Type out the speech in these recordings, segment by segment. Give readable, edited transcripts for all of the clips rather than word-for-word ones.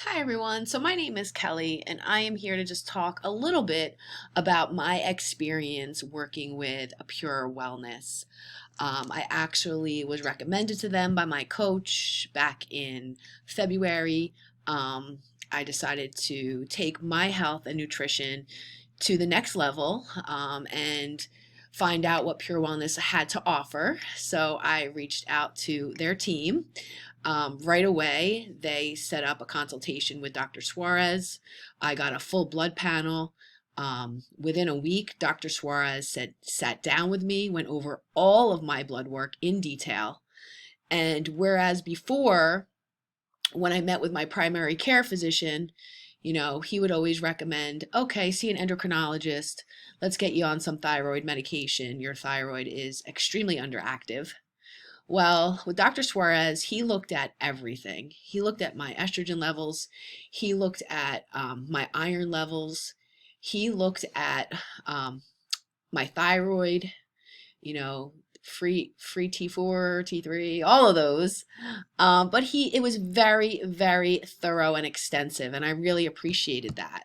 Hi everyone. So my name is Kelly and I am here to just talk a little bit about my experience working with a Pure Wellness. I actually was recommended to them by my coach back in February. I decided to take my health and nutrition to the next level and find out what Pure Wellness had to offer. So I reached out to their team. Right away, they set up a consultation with Dr. Suarez. I got a full blood panel. Within a week, Dr. Suarez sat down with me, went over all of my blood work in detail. And whereas before, when I met with my primary care physician, he would always recommend, okay, see an endocrinologist. Let's get you on some thyroid medication. Your thyroid is extremely underactive. Well, with Dr. Suarez, he looked at everything. He looked at my estrogen levels. He looked at my iron levels. He looked at my thyroid, you know, free T4, T3, all of those. But it was very, very thorough and extensive, and I really appreciated that.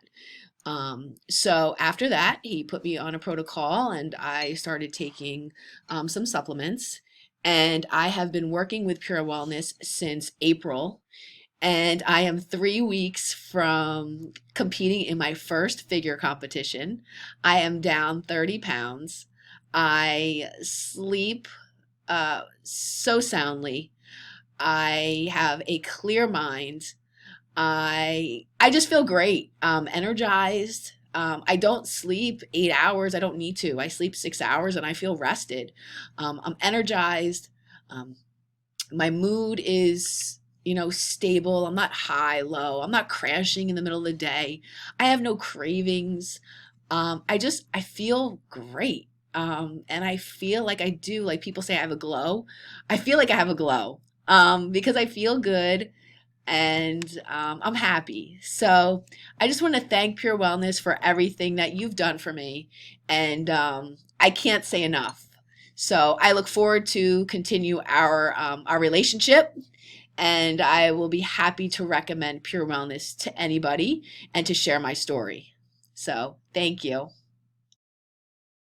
So after that, he put me on a protocol and I started taking some supplements. And I have been working with Pure Wellness since April. And I am 3 weeks from competing in my first figure competition. I am down 30 pounds. I sleep so soundly. I have a clear mind. I just feel great, energized. I don't sleep 8 hours. I don't need to. I sleep 6 hours and I feel rested. I'm energized. Um, my mood is, stable. I'm not high, low. I'm not crashing in the middle of the day. I have no cravings. I feel great. And I feel like I do, like people say I have a glow. I feel like I have a glow, because I feel good and I'm happy. So I just want to thank Pure Wellness for everything that you've done for me, and I can't say enough. So I look forward to continue our relationship, and I will be happy to recommend Pure Wellness to anybody and to share my story. So thank you.